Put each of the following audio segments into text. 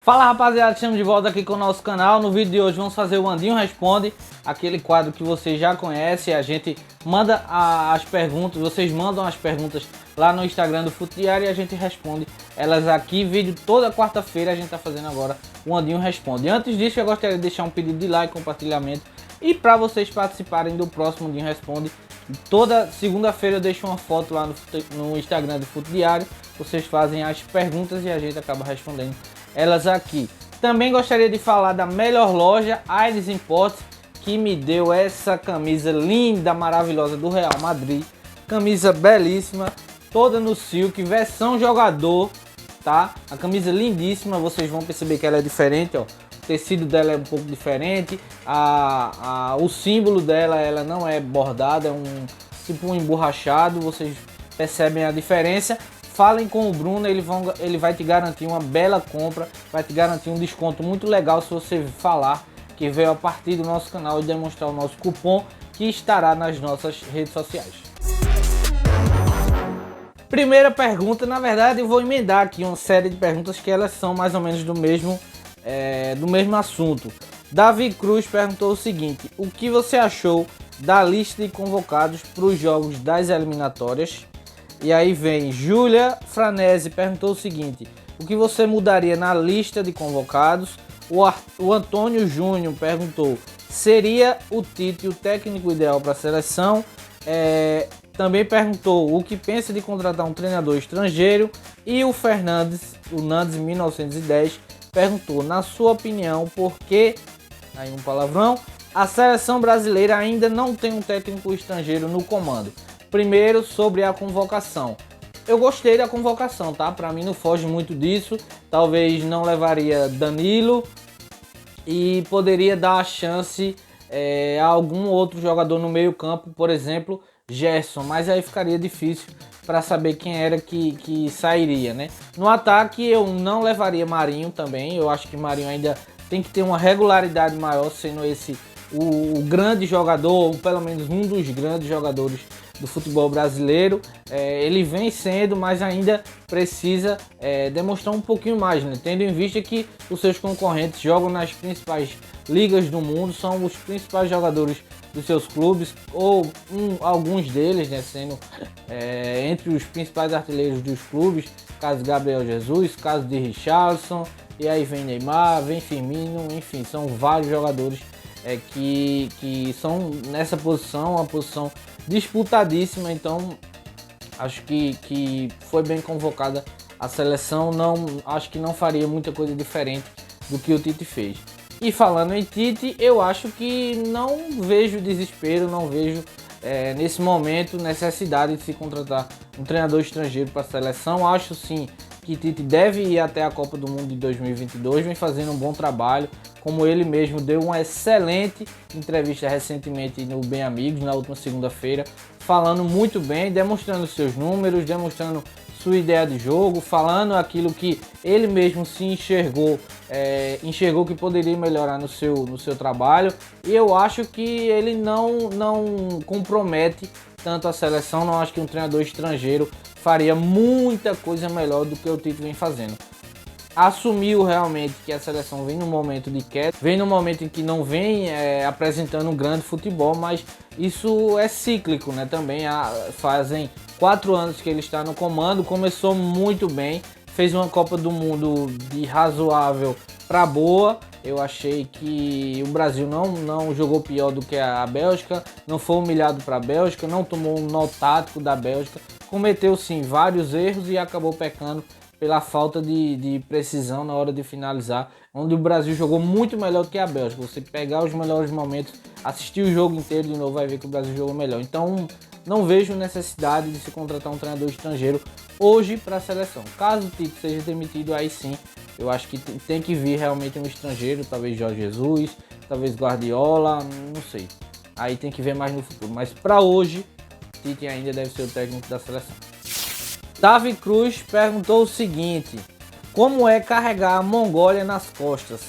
Fala rapaziada, estamos de volta aqui com o nosso canal. No vídeo de hoje vamos fazer o Andinho Responde, aquele quadro que você já conhece. A gente manda as perguntas, vocês mandam as perguntas lá no Instagram do Fute Diário e a gente responde elas aqui. Vídeo toda quarta-feira a gente tá fazendo agora o Andinho Responde. Antes disso eu gostaria de deixar um pedido de like, compartilhamento e para vocês participarem do próximo Andinho Responde. Toda segunda-feira eu deixo uma foto lá no Instagram do Fute Diário. Vocês fazem as perguntas e a gente acaba respondendo elas aqui. Também gostaria de falar da melhor loja, Aires Imports, que me deu essa camisa linda, maravilhosa do Real Madrid. Camisa belíssima, toda no silk, versão jogador, tá? A camisa lindíssima, vocês vão perceber que ela é diferente, ó. O tecido dela é um pouco diferente, o símbolo dela, ela não é bordada, é tipo um emborrachado, vocês percebem a diferença. Falem com o Bruno, ele vai te garantir uma bela compra, vai te garantir um desconto muito legal se você falar que veio a partir do nosso canal e demonstrar o nosso cupom que estará nas nossas redes sociais. Primeira pergunta, na verdade eu vou emendar aqui uma série de perguntas que elas são mais ou menos do mesmo assunto. Davi Cruz perguntou o seguinte: o que você achou da lista de convocados para os jogos das eliminatórias? E aí vem Júlia Franese, perguntou o seguinte: o que você mudaria na lista de convocados? O Antônio Júnior perguntou: seria o Tite o técnico ideal para a seleção? Também perguntou o que pensa de contratar um treinador estrangeiro. E o Fernandes, o Nandes 1910, perguntou: na sua opinião, por que, aí um palavrão, a seleção brasileira ainda não tem um técnico estrangeiro no comando? Primeiro, sobre a convocação. Eu gostei da convocação, tá? Para mim não foge muito disso. Talvez não levaria Danilo e poderia dar a chance a algum outro jogador no meio campo, por exemplo, Gerson. Mas aí ficaria difícil para saber quem era que sairia, né? No ataque eu não levaria Marinho também. Eu acho que Marinho ainda tem que ter uma regularidade maior, sendo esse o grande jogador, ou pelo menos um dos grandes jogadores do futebol brasileiro. Ele vem sendo, mas ainda precisa demonstrar um pouquinho mais, né? Tendo em vista que os seus concorrentes jogam nas principais ligas do mundo, são os principais jogadores dos seus clubes, ou alguns deles, né, sendo entre os principais artilheiros dos clubes, caso de Gabriel Jesus, caso de Richarlison, e aí vem Neymar, vem Firmino, enfim, são vários jogadores que são nessa posição, uma posição disputadíssima. Então acho que foi bem convocada a seleção. Acho que não faria muita coisa diferente do que o Tite fez. E falando em Tite, eu acho que não vejo desespero, não vejo nesse momento necessidade de se contratar um treinador estrangeiro para a seleção. Acho sim que Tite deve ir até a Copa do Mundo de 2022, vem fazendo um bom trabalho, como ele mesmo deu uma excelente entrevista recentemente no Bem Amigos, na última segunda-feira, falando muito bem, demonstrando seus números, demonstrando sua ideia de jogo, falando aquilo que ele mesmo se enxergou que poderia melhorar no seu trabalho. E eu acho que ele não compromete tanto a seleção. Não acho que um treinador estrangeiro faria muita coisa melhor do que o Tite vem fazendo. Assumiu realmente que a seleção vem num momento de queda, vem num momento em que não vem apresentando um grande futebol, mas isso é cíclico, né? Também fazem 4 anos que ele está no comando, começou muito bem, fez uma Copa do Mundo de razoável para boa. Eu achei que o Brasil não jogou pior do que a Bélgica, não foi humilhado para a Bélgica, não tomou um nó tático da Bélgica, cometeu sim vários erros e acabou pecando pela falta de precisão na hora de finalizar, onde o Brasil jogou muito melhor do que a Bélgica. Você pegar os melhores momentos, assistir o jogo inteiro de novo, vai ver que o Brasil jogou melhor. Então não vejo necessidade de se contratar um treinador estrangeiro hoje para a seleção. Caso o Tite seja demitido, aí sim eu acho que tem que vir realmente um estrangeiro, talvez Jorge Jesus, talvez Guardiola, não sei. Aí tem que ver mais no futuro. Mas para hoje, Tite ainda deve ser o técnico da seleção. Davi Cruz perguntou o seguinte: como é carregar a Mongólia nas costas?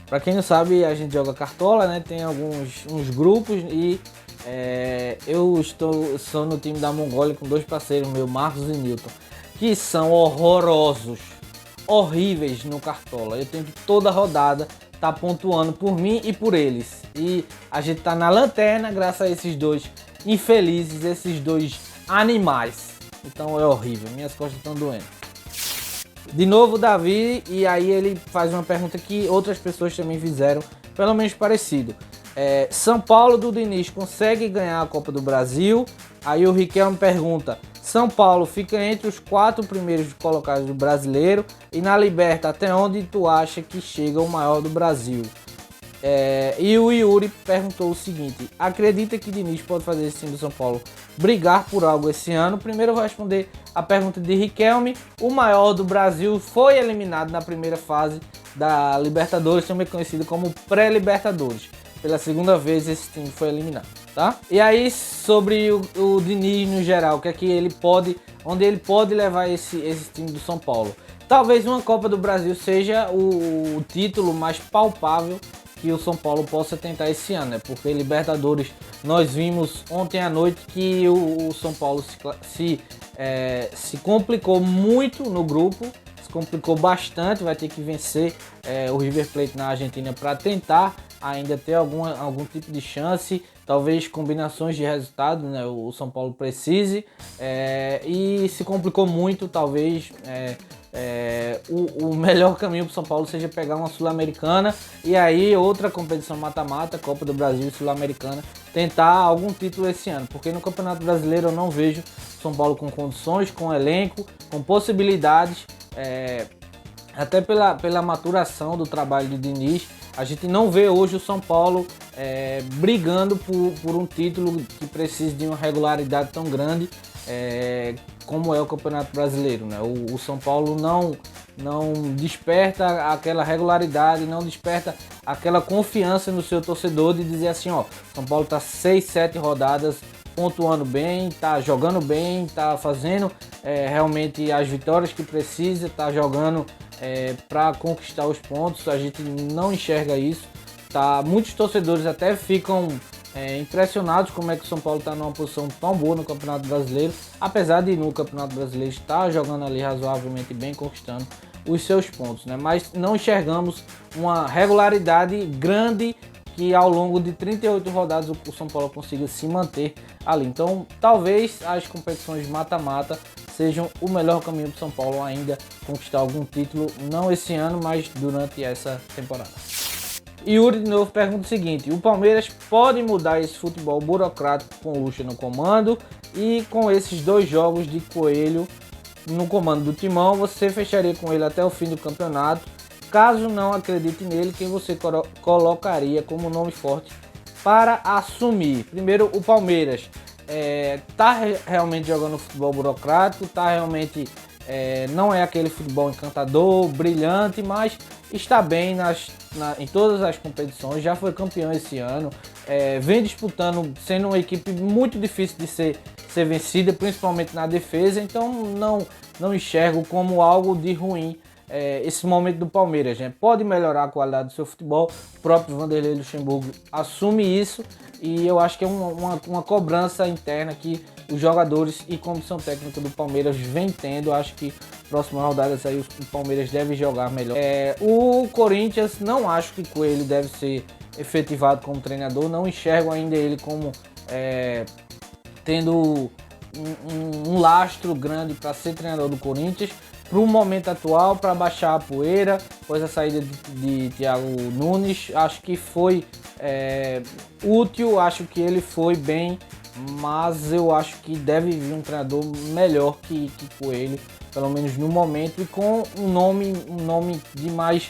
Para quem não sabe, a gente joga cartola, né? Tem uns grupos e eu sou no time da Mongólia com 2 parceiros meus, Marcos e Newton, que são horrorosos. horríveis no Cartola. Eu tenho que toda rodada tá pontuando por mim e por eles. E a gente tá na lanterna graças a esses dois infelizes, esses dois animais. Então é horrível, minhas costas estão doendo. De novo Davi, e aí ele faz uma pergunta que outras pessoas também fizeram, pelo menos parecido. São Paulo do Diniz consegue ganhar a Copa do Brasil? Aí o Riquelme pergunta: São Paulo fica entre os 4 primeiros colocados do brasileiro e na Liberta, até onde tu acha que chega o maior do Brasil? E o Yuri perguntou o seguinte: acredita que Diniz pode fazer esse time do São Paulo brigar por algo esse ano? Primeiro eu vou responder a pergunta de Riquelme. O maior do Brasil foi eliminado na primeira fase da Libertadores, também conhecido como pré-Libertadores. Pela segunda vez esse time foi eliminado, tá? E aí sobre o Diniz no geral, que é que ele pode, onde ele pode levar esse time do São Paulo? Talvez uma Copa do Brasil seja o título mais palpável que o São Paulo possa tentar esse ano, né? Porque Libertadores, nós vimos ontem à noite que o São Paulo se complicou muito no grupo, se complicou bastante, vai ter que vencer o River Plate na Argentina para tentar ainda ter algum tipo de chance, talvez combinações de resultados, né? O São Paulo precise, e se complicou muito, talvez o melhor caminho para o São Paulo seja pegar uma Sul-Americana e aí outra competição mata-mata, Copa do Brasil e Sul-Americana, tentar algum título esse ano, porque no Campeonato Brasileiro eu não vejo São Paulo com condições, com elenco, com possibilidades, até pela maturação do trabalho do Diniz. A gente não vê hoje o São Paulo brigando por um título que precise de uma regularidade tão grande como é o Campeonato Brasileiro, né? O São Paulo não desperta aquela regularidade, não desperta aquela confiança no seu torcedor de dizer assim, ó, São Paulo tá 6, 7 rodadas pontuando bem, tá jogando bem, tá fazendo realmente as vitórias que precisa, tá jogando para conquistar os pontos. A gente não enxerga isso, tá? Muitos torcedores até ficam impressionados como é que o São Paulo está numa posição tão boa no Campeonato Brasileiro, apesar de no Campeonato Brasileiro estar jogando ali razoavelmente bem, conquistando os seus pontos, né? Mas não enxergamos uma regularidade grande que ao longo de 38 rodadas o São Paulo consiga se manter ali. Então talvez as competições mata-mata sejam o melhor caminho para o São Paulo ainda conquistar algum título, não esse ano, mas durante essa temporada. Yuri de novo pergunta o seguinte: o Palmeiras pode mudar esse futebol burocrático com o Lucha no comando e com esses 2 jogos de Coelho no comando do Timão, você fecharia com ele até o fim do campeonato? Caso não acredite nele, quem você colocaria como nome forte para assumir? Primeiro, o Palmeiras tá realmente jogando futebol burocrático, tá realmente não é aquele futebol encantador, brilhante, mas está bem em todas as competições, já foi campeão esse ano, vem disputando, sendo uma equipe muito difícil de ser vencida, principalmente na defesa, então não enxergo como algo de ruim esse momento do Palmeiras, né? Pode melhorar a qualidade do seu futebol, o próprio Vanderlei Luxemburgo assume isso e eu acho que é uma cobrança interna que os jogadores e comissão técnica do Palmeiras vem tendo. Acho que próximas rodadas aí o Palmeiras deve jogar melhor. O Corinthians, não acho que Coelho deve ser efetivado como treinador, não enxergo ainda ele como tendo um lastro grande para ser treinador do Corinthians. Para o momento atual, para baixar a poeira, pois a saída de Thiago Nunes, acho que foi útil, acho que ele foi bem, mas eu acho que deve vir um treinador melhor que Coelho, pelo menos no momento, e com um nome de mais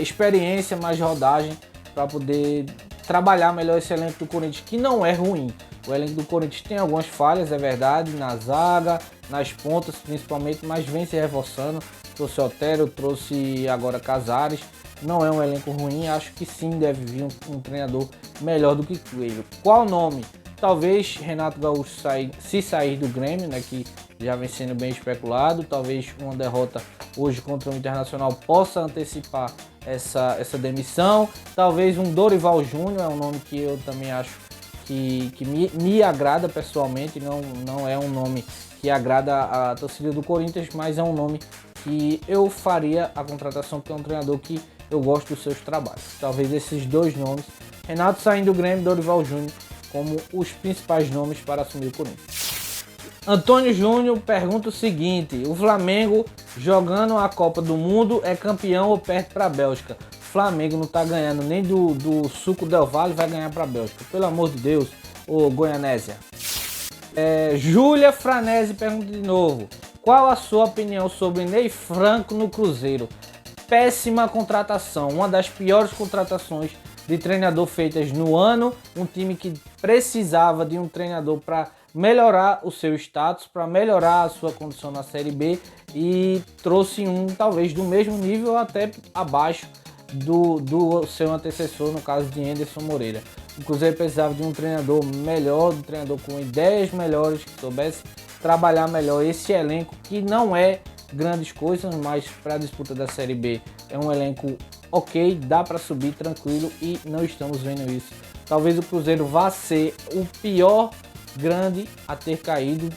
experiência, mais rodagem, para poder trabalhar melhor esse elenco do Corinthians, que não é ruim. O elenco do Corinthians tem algumas falhas, é verdade, na zaga, nas pontas principalmente, mas vem se reforçando. Trouxe Otero, trouxe agora Casares. Não é um elenco ruim, acho que sim deve vir um treinador melhor do que Coelho. Qual nome? Talvez Renato Gaúcho se sair do Grêmio, né, que já vem sendo bem especulado. Talvez uma derrota hoje contra o Internacional possa antecipar essa demissão. Talvez um Dorival Júnior é um nome que eu também acho que me agrada pessoalmente. Não é um nome que agrada a torcida do Corinthians, mas é um nome que eu faria a contratação, porque é um treinador que eu gosto dos seus trabalhos. Talvez esses dois nomes, Renato saindo do Grêmio, Dorival Júnior, como os principais nomes para assumir o Corinthians. Antônio Júnior pergunta o seguinte: o Flamengo jogando a Copa do Mundo é campeão ou perde para a Bélgica? O Flamengo não está ganhando nem do Suco Del Valle, vai ganhar para a Bélgica. Pelo amor de Deus, ô Goianésia. Júlia Franese pergunta de novo: qual a sua opinião sobre Ney Franco no Cruzeiro? Péssima contratação, uma das piores contratações de treinador feitas no ano. Um time que precisava de um treinador para melhorar o seu status, para melhorar a sua condição na Série B, e trouxe um talvez do mesmo nível ou até abaixo do seu antecessor, no caso de Anderson Moreira. O Cruzeiro precisava de um treinador melhor, de um treinador com ideias melhores, que soubesse trabalhar melhor esse elenco, que não é grandes coisas, mas para a disputa da Série B é um elenco ok, dá para subir tranquilo, e não estamos vendo isso. Talvez o Cruzeiro vá ser o pior grande a ter caído,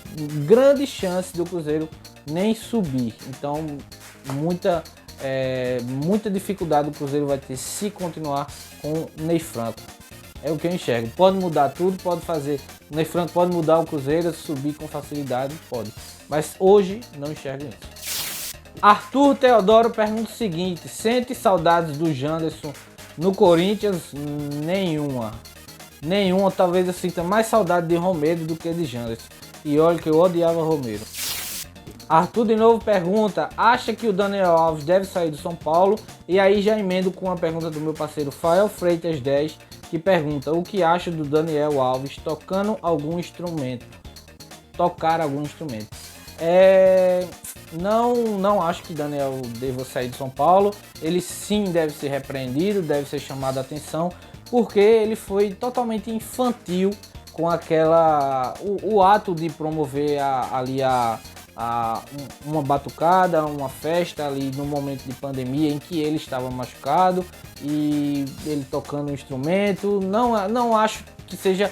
grande chance do Cruzeiro nem subir. Então muita dificuldade o Cruzeiro vai ter se continuar com Ney Franco. É o que eu enxergo. Pode mudar tudo, pode fazer. O Ney Franco pode mudar o Cruzeiro, subir com facilidade, pode. Mas hoje não enxergo isso. Arthur Teodoro pergunta o seguinte: sente saudades do Janderson no Corinthians? Nenhuma. Talvez eu sinta mais saudade de Romero do que de Janderson. E olha que eu odiava Romero. Arthur de novo pergunta: acha que o Daniel Alves deve sair do São Paulo? E aí já emendo com a pergunta do meu parceiro Fael Freitas 10, que pergunta: o que acha do Daniel Alves tocando algum instrumento? Tocar algum instrumento. Não acho que Daniel deva sair do São Paulo. Ele sim deve ser repreendido, deve ser chamado a atenção, porque ele foi totalmente infantil com o ato de promover uma batucada, uma festa ali no momento de pandemia em que ele estava machucado, e ele tocando um instrumento. Não acho que seja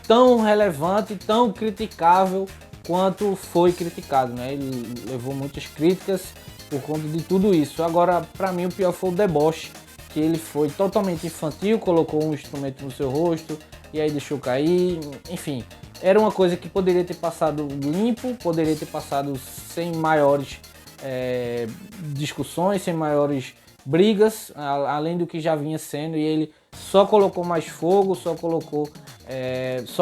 tão relevante, tão criticável quanto foi criticado, né? Ele levou muitas críticas por conta de tudo isso. Agora, para mim, o pior foi o deboche, que ele foi totalmente infantil, colocou um instrumento no seu rosto e aí deixou cair. Enfim, era uma coisa que poderia ter passado limpo, poderia ter passado sem maiores discussões, sem maiores brigas, além do que já vinha sendo, e ele só colocou mais fogo, só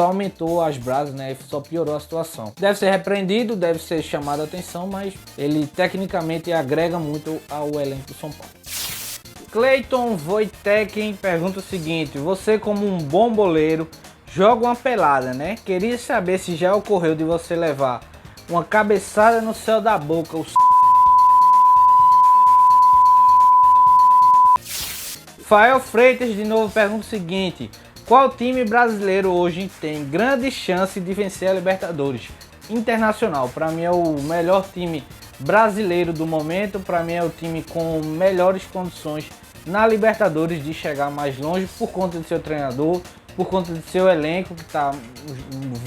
aumentou as brasas, né? Só piorou a situação. Deve ser repreendido, deve ser chamado a atenção, mas ele tecnicamente agrega muito ao elenco do São Paulo. Cleiton Voiteken pergunta o seguinte: você, como um bom boleiro, joga uma pelada, né? Queria saber se já ocorreu de você levar uma cabeçada no céu da boca, Fael Freitas de novo pergunta o seguinte: qual time brasileiro hoje tem grande chance de vencer a Libertadores? Internacional, para mim é o melhor time brasileiro do momento, para mim é o time com melhores condições na Libertadores de chegar mais longe, por conta do seu treinador, por conta do seu elenco, que está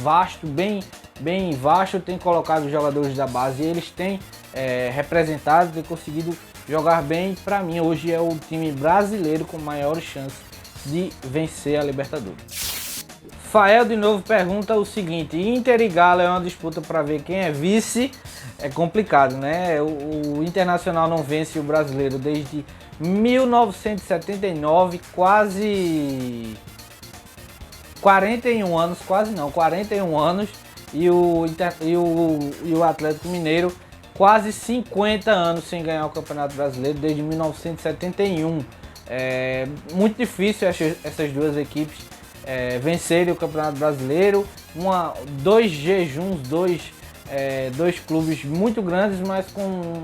vasto, bem vasto, tem colocado os jogadores da base e eles têm representado, têm conseguido jogar bem. Para mim hoje é o time brasileiro com maiores chances de vencer a Libertadores. Fael de novo pergunta o seguinte: Inter e Galo é uma disputa para ver quem é vice. É complicado, né? O Internacional não vence o brasileiro desde 1979, quase 41 anos, quase não, 41 anos, e o Atlético Mineiro quase 50 anos sem ganhar o Campeonato Brasileiro, desde 1971. É muito difícil essas duas equipes vencerem o Campeonato Brasileiro. Dois jejuns, dois clubes muito grandes, mas com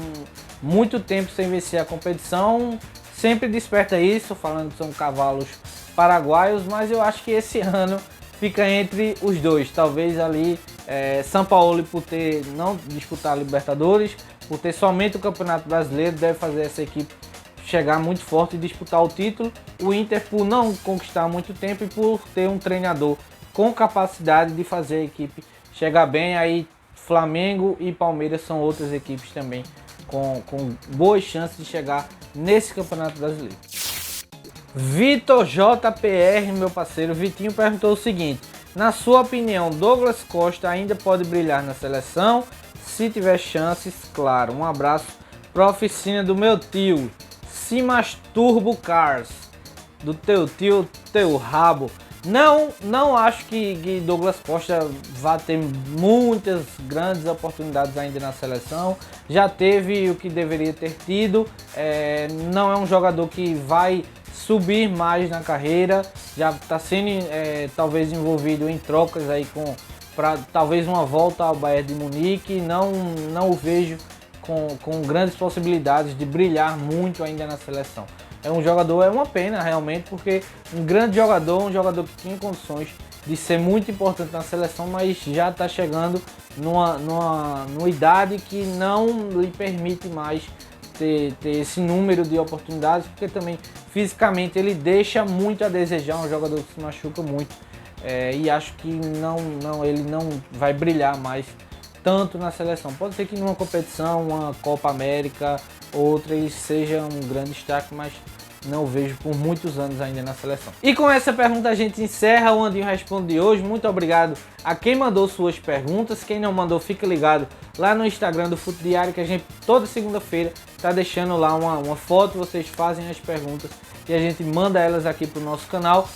muito tempo sem vencer a competição. Sempre desperta isso, falando que são cavalos paraguaios, mas eu acho que esse ano fica entre os dois. Talvez ali São Paulo, por ter não disputar a Libertadores, por ter somente o Campeonato Brasileiro, deve fazer essa equipe chegar muito forte e disputar o título. O Inter, por não conquistar há muito tempo e por ter um treinador com capacidade de fazer a equipe chegar bem. Aí Flamengo e Palmeiras são outras equipes também com boas chances de chegar nesse Campeonato Brasileiro. Vitor JPR, meu parceiro Vitinho, perguntou o seguinte: na sua opinião, Douglas Costa ainda pode brilhar na seleção? Se tiver chances, claro. Um abraço para a oficina do meu tio, Simas Turbo Cars. Do teu tio, teu rabo. Não acho que Douglas Costa vá ter muitas grandes oportunidades ainda na seleção. Já teve o que deveria ter tido. Não é um jogador que vai subir mais na carreira. Já está sendo talvez envolvido em trocas aí para talvez uma volta ao Bayern de Munique. Não o vejo com grandes possibilidades de brilhar muito ainda na seleção. É um jogador, é uma pena realmente, porque um grande jogador, um jogador que tinha condições de ser muito importante na seleção, mas já está chegando numa idade que não lhe permite mais ter esse número de oportunidades, porque também fisicamente ele deixa muito a desejar, um jogador que se machuca muito, e acho que ele não vai brilhar mais tanto na seleção. Pode ser que numa competição, uma Copa América, outra, ele seja um grande destaque, mas não o vejo por muitos anos ainda na seleção. E com essa pergunta a gente encerra o Andinho Responde de hoje. Muito obrigado a quem mandou suas perguntas. Quem não mandou, fica ligado lá no Instagram do Fute Diário, que a gente toda segunda-feira está deixando lá uma foto, vocês fazem as perguntas e a gente manda elas aqui para o nosso canal.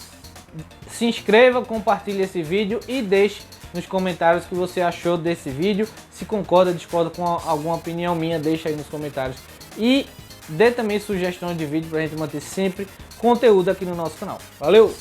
Se inscreva, compartilhe esse vídeo e deixe nos comentários o que você achou desse vídeo. Se concorda, discorda com alguma opinião minha, deixa aí nos comentários. E dê também sugestões de vídeo para a gente manter sempre conteúdo aqui no nosso canal. Valeu!